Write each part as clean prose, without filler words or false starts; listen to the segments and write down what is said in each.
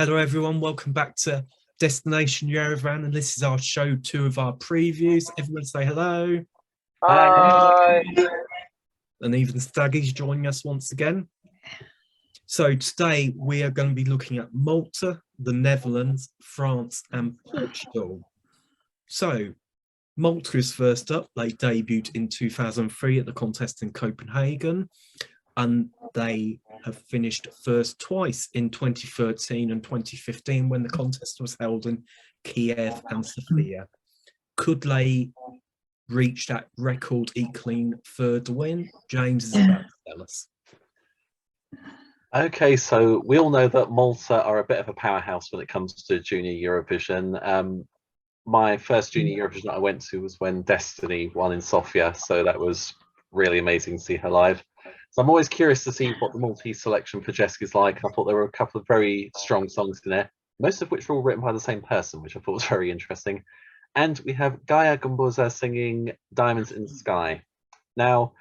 Hello everyone, welcome back to Destination Yerevan, and this is our show 2 of our previews. Everyone say hello. Hi. And even Staggy's joining us once again. So today we are going to be looking at Malta, the Netherlands, France and Portugal. So Malta is first up. They debuted in 2003 at the contest in Copenhagen, and they have finished first twice in 2013 and 2015 when the contest was held in Kiev and Sofia. Could they reach that record equaling third win? James is about to tell us. Okay, so we all know that Malta are a bit of a powerhouse when it comes to Junior Eurovision. My first Junior Eurovision I went to was when Destiny won in Sofia, so that was really amazing to see her live. So I'm always curious to see what the Maltese selection for Jessica's like. I thought there were a couple of very strong songs in there, most of which were all written by the same person, which I thought was very interesting. And we have Gaia Gumbuza singing Diamonds in the Sky. Now,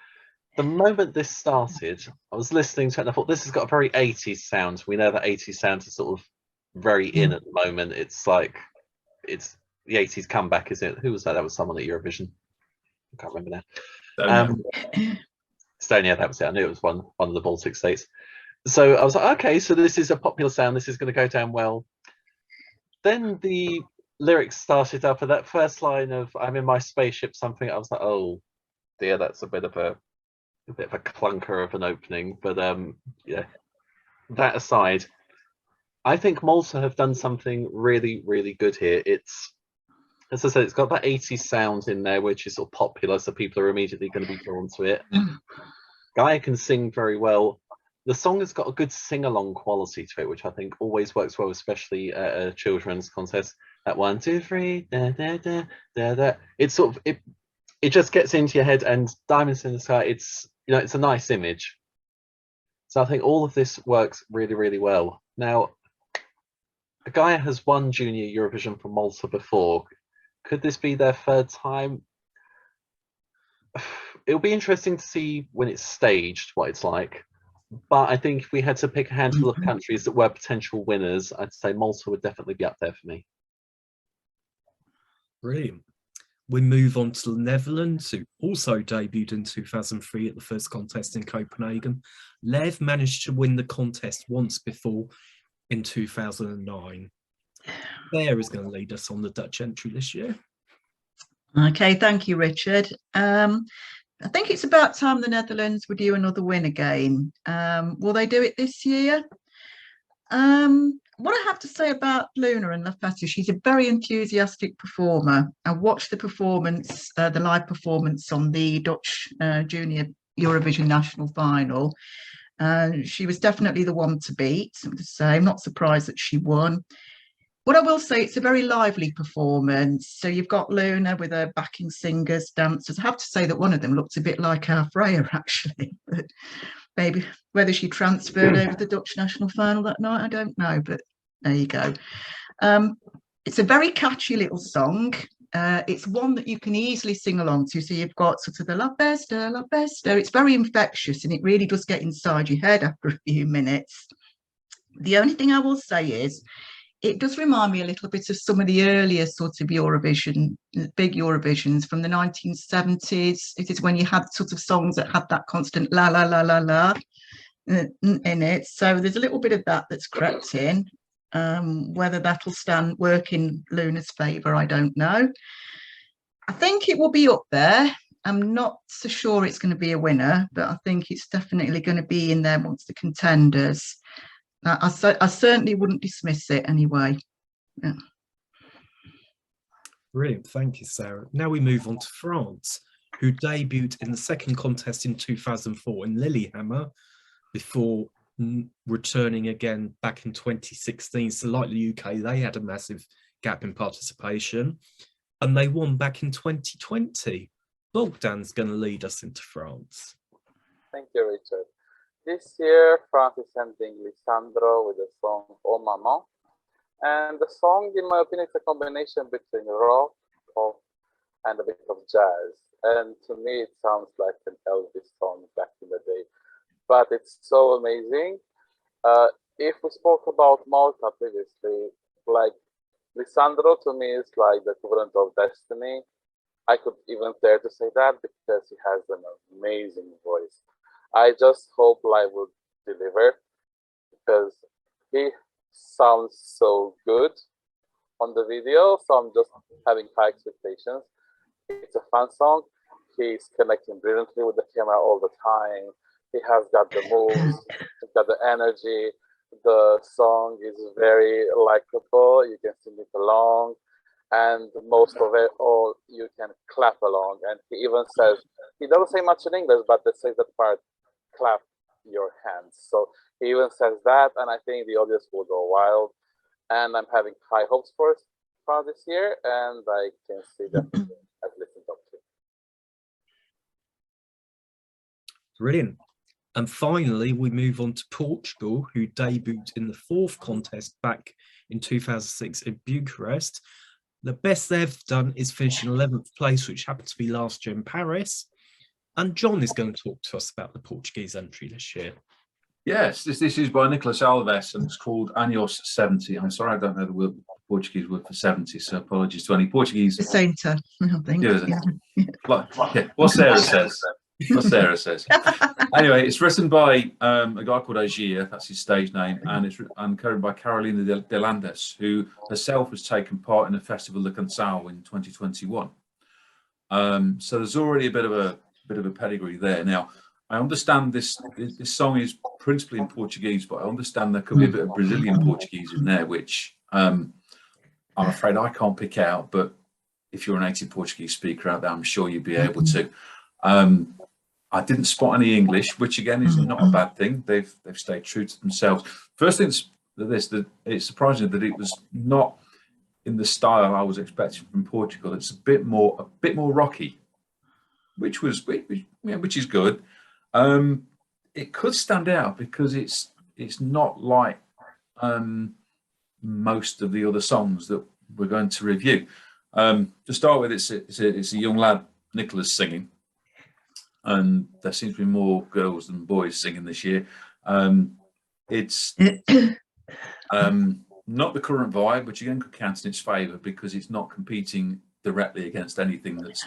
the moment this started, I was listening to it and I thought this has got a very 80s sound. We know that 80s sound is sort of very in at the moment. It's like, it's the 80s comeback, is it? Who was that? That was someone at Eurovision. I can't remember now. Estonia, that was it. I knew it was one of the Baltic states. So I was like, okay, so this is a popular sound. This is going to go down well. Then the lyrics started up, and that first line of "I'm in my spaceship," something. I was like, oh dear, that's a bit of a clunker of an opening. But yeah. That aside, I think Malta have done something really, really good here. It's, as I said, it's got that 80s sound in there, which is sort of popular, so people are immediately going to be drawn to it. Gaia can sing very well. The song has got a good sing-along quality to it, which I think always works well, especially at a children's contest. That 1, 2, 3, da, da, da, da, da. It's sort of it just gets into your head. And Diamonds in the Sky, it's it's a nice image. So I think all of this works really, really well. Now, Gaia has won Junior Eurovision for Malta before. Could this be their third time? It'll be interesting to see when it's staged what it's like. But I think if we had to pick a handful of countries that were potential winners, I'd say Malta would definitely be up there for me. Brilliant. We move on to the Netherlands, who also debuted in 2003 at the first contest in Copenhagen. Lev managed to win the contest once before in 2009. Claire is going to lead us on the Dutch entry this year. Okay, thank you, Richard. I think it's about time the Netherlands would do another win again. Will they do it this year? What I have to say about Luna and Lafetta, she's a very enthusiastic performer. I watched the performance, the live performance on the Dutch Junior Eurovision National Final. She was definitely the one to beat. I'm not surprised that she won. What I will say, it's a very lively performance. So you've got Luna with her backing singers, dancers. I have to say that one of them looks a bit like our Freya, actually. But maybe whether she transferred over the Dutch national final that night, I don't know. But there you go. It's a very catchy little song. It's one that you can easily sing along to. So you've got sort of the La Besta, La Besta. It's very infectious and it really does get inside your head after a few minutes. The only thing I will say is, it does remind me a little bit of some of the earlier sorts of Eurovision, big Eurovisions from the 1970s. It is when you had sort of songs that had that constant la la la la la in it. So there's a little bit of that that's crept in. Whether that'll work in Luna's favour, I don't know. I think it will be up there. I'm not so sure it's going to be a winner, but I think it's definitely going to be in there amongst the contenders. I certainly wouldn't dismiss it anyway. Yeah. Brilliant, thank you, Sarah. Now we move on to France, who debuted in the second contest in 2004 in Lillehammer before returning again back in 2016. So like the UK, they had a massive gap in participation and they won back in 2020. Bogdan's going to lead us into France. Thank you, Richard. This year, France is sending Lisandro with the song Oh Maman. And the song, in my opinion, is a combination between rock, pop, and a bit of jazz. And to me, it sounds like an Elvis song back in the day. But it's so amazing. if we spoke about Malta previously, like Lisandro to me is like the equivalent of Destiny. I could even dare to say that because he has an amazing voice. I just hope Live will deliver because he sounds so good on the video. So I'm just having high expectations. It's a fun song. He's connecting brilliantly with the camera all the time. He has got the moves, he's got the energy. The song is very likable. You can sing it along, and most of it all you can clap along. And he even says, he doesn't say much in English, but they say that part, clap your hands. So he even says that, and I think the audience will go wild. And I'm having high hopes for this year, and I can see that I've listened up to. Brilliant. And finally, we move on to Portugal, who debuted in the 4th contest back in 2006 in Bucharest. The best they've done is finishing 11th place, which happened to be last year in Paris. And John is going to talk to us about the Portuguese entry this year. Yes, this is by Nicolas Alves, and it's called Años 70. I'm sorry, I don't know the word, Portuguese word for 70, so apologies to any Portuguese. Sainta, I think. Yeah, what Sarah says. What Sarah says. Anyway, it's written by a guy called Agir, that's his stage name, and it's covered by Carolina de Landes, who herself has taken part in the Festival de Canção in 2021. So there's already a bit of a pedigree there. Now, I understand this song is principally in Portuguese, but I understand there could be a bit of Brazilian Portuguese in there, which I'm afraid I can't pick out. But if you're a native Portuguese speaker out there, I'm sure you'd be able to. I didn't spot any English, which again is not a bad thing. They've stayed true to themselves. First thing's that it's surprising that it was not in the style I was expecting from Portugal. It's a bit more rocky, which is good. It could stand out because it's not like most of the other songs that we're going to review. To start with, it's a young lad, Nicholas, singing, and there seems to be more girls than boys singing this year. It's not the current vibe, which again could count in its favour because it's not competing directly against anything that's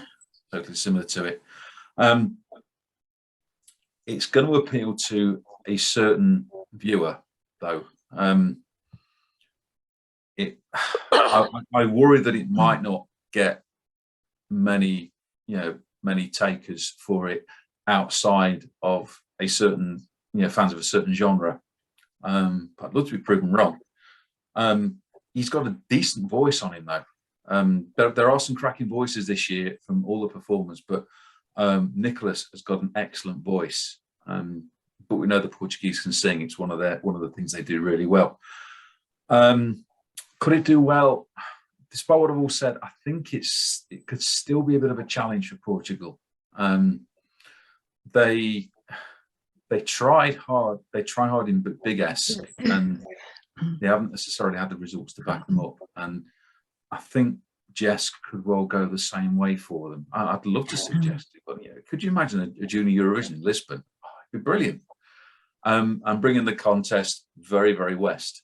totally similar to it. It's going to appeal to a certain viewer, though. I worry that it might not get many takers for it outside of a certain, fans of a certain genre. I'd love to be proven wrong. He's got a decent voice on him, though. There are some cracking voices this year from all the performers, but Nicholas has got an excellent voice. But we know the Portuguese can sing. It's one of the things they do really well. Could it do well? Despite what I've all said, I think it could still be a bit of a challenge for Portugal. They tried hard. They try hard in Big S, and they haven't necessarily had the results to back them up. And I think Jess could well go the same way for them. I'd love to suggest it, but could you imagine a junior Eurovision in Lisbon? Oh, it'd be brilliant. And bringing the contest very, very west.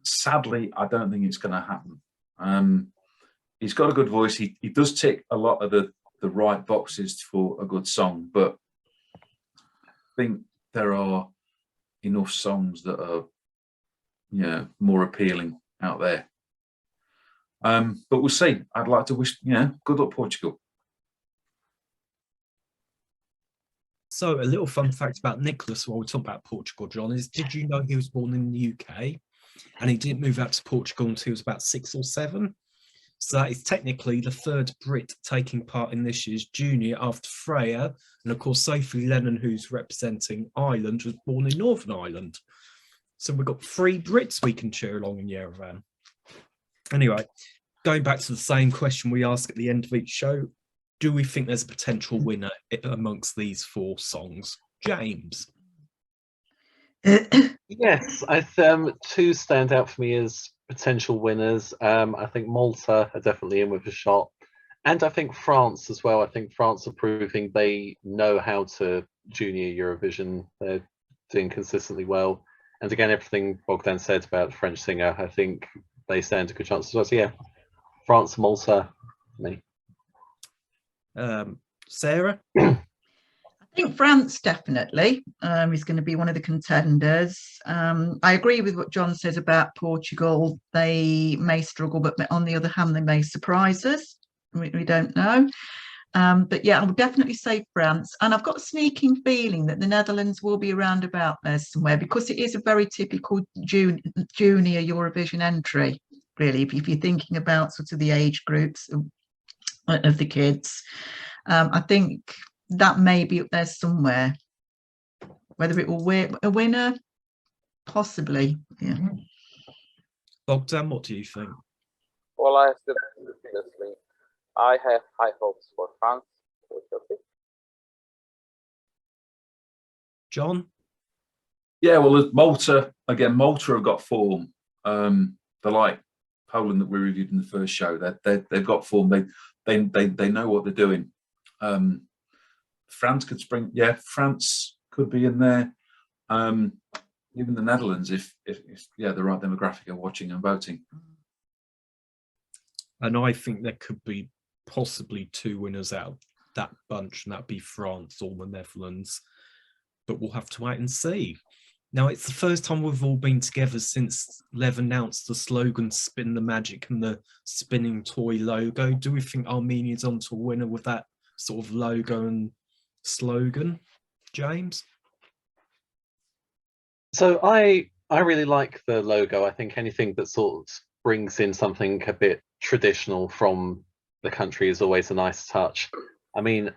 Sadly, I don't think it's going to happen. He's got a good voice. He does tick a lot of the right boxes for a good song, but I think there are enough songs that are, more appealing out there. But we'll see. I'd like to wish, good luck, Portugal. So a little fun fact about Nicholas while we talk about Portugal, John, is did you know he was born in the UK and he didn't move out to Portugal until he was about 6 or 7? So that is technically the 3rd Brit taking part in this year's junior after Freya. And of course, Sophie Lennon, who's representing Ireland, was born in Northern Ireland. So we've got 3 Brits we can cheer along in Yerevan. Anyway, going back to the same question we ask at the end of each show, do we think there's a potential winner amongst these 4 songs? James? Yes, 2 stand out for me as potential winners. I think Malta are definitely in with a shot. And I think France as well. I think France are proving they know how to junior Eurovision. They're doing consistently well. And again, everything Bogdan said about the French singer, I think they stand a good chance as well. So yeah, France, Malta, me. Sarah? I think France definitely is going to be one of the contenders. I agree with what John says about Portugal. They may struggle, but on the other hand, they may surprise us. We don't know. But yeah, I would definitely say France. And I've got a sneaking feeling that the Netherlands will be around about there somewhere, because it is a very typical junior Eurovision entry, really, if you're thinking about sort of the age groups of the kids. I think that may be up there somewhere. Whether it will win a winner, possibly. Yeah. Bogdan, what do you think? Well, I said previously, I have high hopes for France. We shall see. John? Yeah, well, Malta have got form. They're like Poland that we reviewed in the first show. They've got form. They know what they're doing. France could spring. Yeah, France could be in there. Even the Netherlands, if the right demographic are watching and voting. And I think there could be possibly two winners out of that bunch, and that'd be France or the Netherlands. But we'll have to wait and see. Now, it's the first time we've all been together since Lev announced the slogan "Spin the Magic" and the spinning toy logo. Do we think Armenia's onto a winner with that sort of logo and slogan, James? So I really like the logo. I think anything that sort of brings in something a bit traditional from the country is always a nice touch. I mean,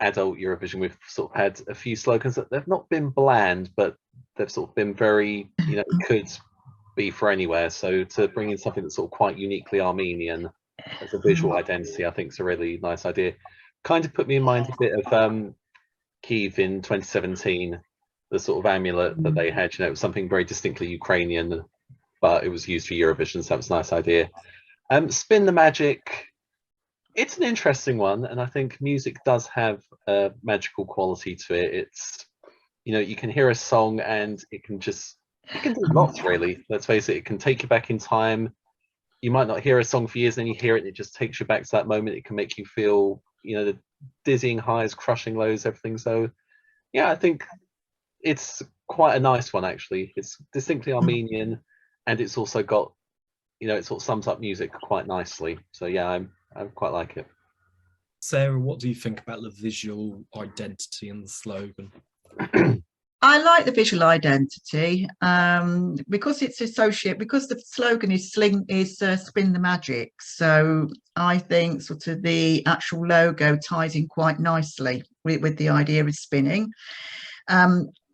adult Eurovision, we've sort of had a few slogans that they've not been bland, but they've sort of been very, could be for anywhere. So to bring in something that's sort of quite uniquely Armenian as a visual identity, I think is a really nice idea. Kind of put me in mind a bit of Kyiv in 2017, the sort of amulet that they had. It was something very distinctly Ukrainian, but it was used for Eurovision, so that was a nice idea. Spin the Magic, it's an interesting one, and I think music does have a magical quality to it. It's, you can hear a song and it can do lots, really. Let's face it, it can take you back in time. You might not hear a song for years, then you hear it and it just takes you back to that moment. It can make you feel, the dizzying highs, crushing lows, everything. So yeah, I think it's quite a nice one, actually. It's distinctly Armenian, and it's also got, it sort of sums up music quite nicely. So yeah, I quite like it. Sarah, what do you think about the visual identity and the slogan? I like the visual identity because it's associated, because the slogan is spin the magic. So I think sort of the actual logo ties in quite nicely with the idea of spinning.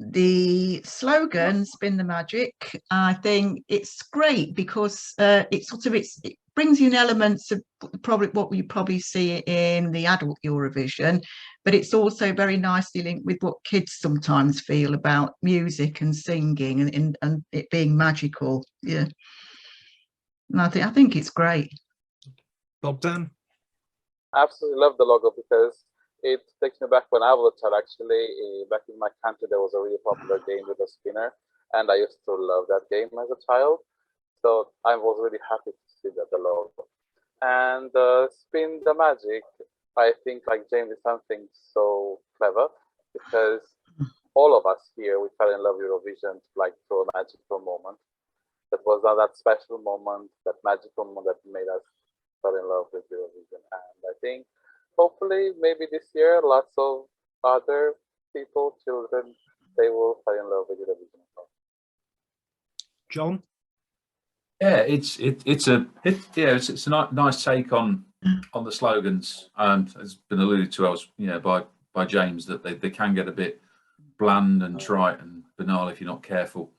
The slogan "Spin the Magic," I think it's great because it brings in elements of probably what we probably see in the adult Eurovision, but it's also very nicely linked with what kids sometimes feel about music and singing and it being magical. Yeah, and I think it's great. Bogdan? I absolutely love the logo because it takes me back when I was a child. Actually, back in my country, there was a really popular game with a spinner, and I used to love that game as a child. So I was really happy to see that the logo. And Spin the Magic, I think, like James, is something so clever because all of us here, we fell in love with Eurovision, like through a magical moment. That was that special moment, that magical moment that made us fall in love with Eurovision. And I think hopefully maybe this year lots of other children, they will fall in love with Eurovision. John? Yeah, it's a nice take on the slogans. It's been alluded to by James that they can get a bit bland and trite and banal if you're not careful.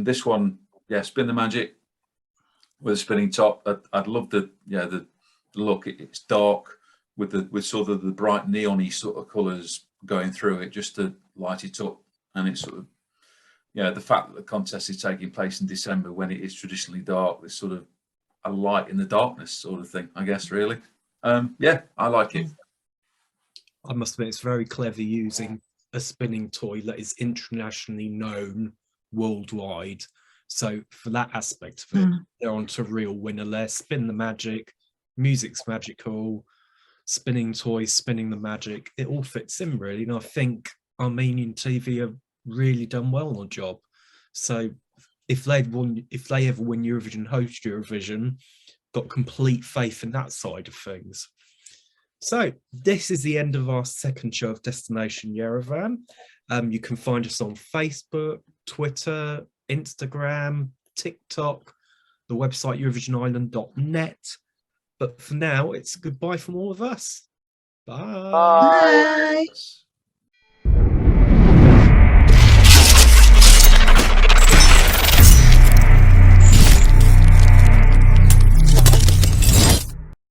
This one, Spin the Magic with a spinning top. I'd love the look. It's dark with sort of the bright neon-y sort of colours going through it just to light it up, and it's sort of the fact that the contest is taking place in December when it is traditionally dark, there's sort of a light in the darkness sort of thing, I guess, really. I like it. I must admit, it's very clever using a spinning toy that is internationally known worldwide. So for that aspect of it, they're on to a real winner there. Spin the magic, music's magical, spinning toys, spinning the magic, it all fits in really. And I think Armenian TV have really done well on the job. So if they ever win Eurovision, host Eurovision, got complete faith in that side of things. So this is the end of our second show of Destination Yerevan. You can find us on Facebook, Twitter, Instagram, TikTok, the website eurovisionisland.net. But for now, it's goodbye from all of us. Bye. Bye. Bye.